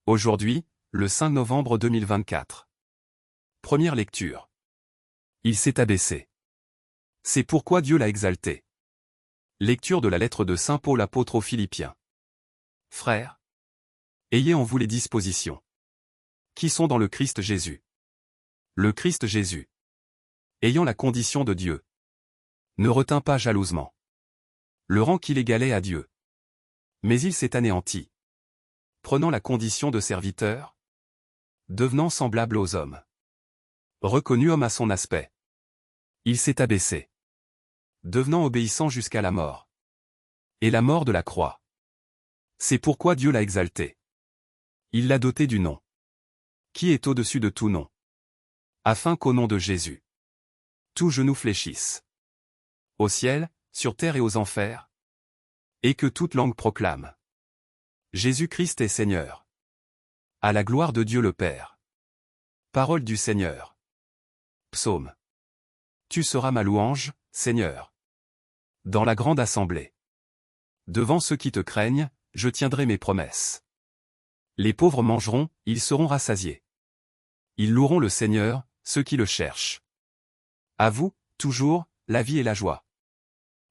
Aujourd'hui, le 5 novembre 2024. Première lecture. Il s'est abaissé. C'est pourquoi Dieu l'a exalté. Lecture de la lettre de Saint Paul apôtre aux Philippiens. Frères, ayez en vous les dispositions qui sont dans le Christ Jésus. Le Christ Jésus, ayant la condition de Dieu, ne retint pas jalousement le rang qu'il égalait à Dieu. Mais il s'est anéanti, prenant la condition de serviteur, devenant semblable aux hommes. Reconnu homme à son aspect, il s'est abaissé, devenant obéissant jusqu'à la mort. Et la mort de la croix. C'est pourquoi Dieu l'a exalté. Il l'a doté du nom qui est au-dessus de tout nom, afin qu'au nom de Jésus, tout genou fléchisse, au ciel, sur terre et aux enfers, et que toute langue proclame: Jésus-Christ est Seigneur. À la gloire de Dieu le Père. Parole du Seigneur. Psaume. Tu seras ma louange, Seigneur. Dans la grande assemblée. Devant ceux qui te craignent, je tiendrai mes promesses. Les pauvres mangeront, ils seront rassasiés. Ils loueront le Seigneur, ceux qui le cherchent. À vous, toujours, la vie et la joie.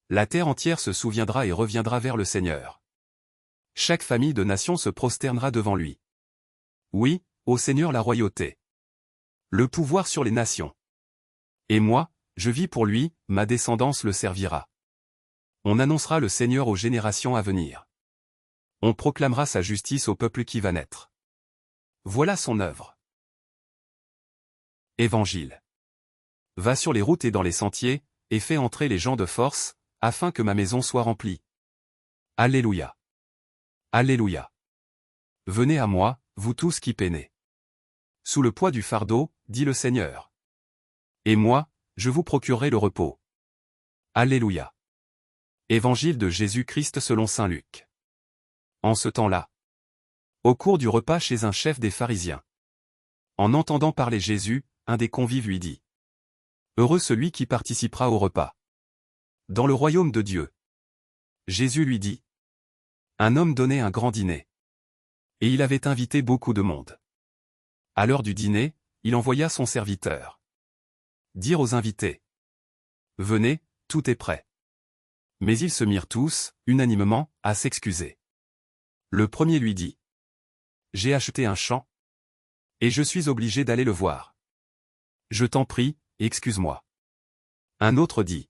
La terre entière se souviendra et reviendra vers le Seigneur. Chaque famille de nations se prosternera devant lui. Oui, au Seigneur la royauté. Le pouvoir sur les nations. Et moi, je vis pour lui, ma descendance le servira. On annoncera le Seigneur aux générations à venir. On proclamera sa justice au peuple qui va naître. Voilà son œuvre. Évangile. Va sur les routes et dans les sentiers, et fais entrer les gens de force, afin que ma maison soit remplie. Alléluia. Alléluia. Venez à moi, vous tous qui peinez. Sous le poids du fardeau, dit le Seigneur. Et moi, je vous procurerai le repos. Alléluia. Évangile de Jésus-Christ selon saint Luc. En ce temps-là, au cours du repas chez un chef des pharisiens, en entendant parler Jésus, un des convives lui dit: Heureux celui qui participera au repas dans le royaume de Dieu. Jésus lui dit: Un homme donnait un grand dîner. Et il avait invité beaucoup de monde. À l'heure du dîner, il envoya son serviteur dire aux invités: Venez, tout est prêt. Mais ils se mirent tous, unanimement, à s'excuser. Le premier lui dit: J'ai acheté un champ, et je suis obligé d'aller le voir. Je t'en prie, excuse-moi. Un autre dit: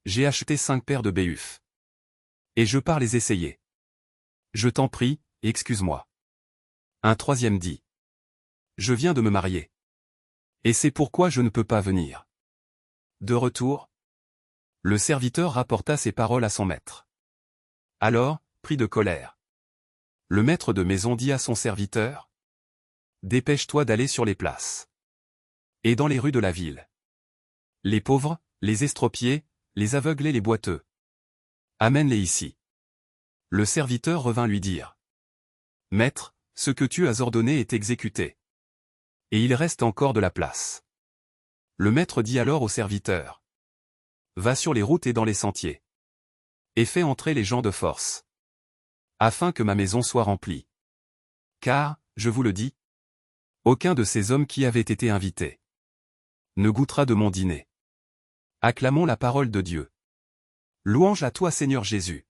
J'ai acheté 5 paires de béhufs, et je pars les essayer. Je t'en prie, excuse-moi. Un troisième dit: Je viens de me marier, et c'est pourquoi je ne peux pas venir. De retour, le serviteur rapporta ces paroles à son maître. Alors, pris de colère, le maître de maison dit à son serviteur: Dépêche-toi d'aller sur les places et dans les rues de la ville. Les pauvres, les estropiés, les aveugles et les boiteux. Amène-les ici. Le serviteur revint lui dire: Maître, ce que tu as ordonné est exécuté. Et il reste encore de la place. Le maître dit alors au serviteur: Va sur les routes et dans les sentiers, et fais entrer les gens de force, afin que ma maison soit remplie. Car, je vous le dis, aucun de ces hommes qui avaient été invités ne goûtera de mon dîner. Acclamons la parole de Dieu. Louange à toi Seigneur Jésus.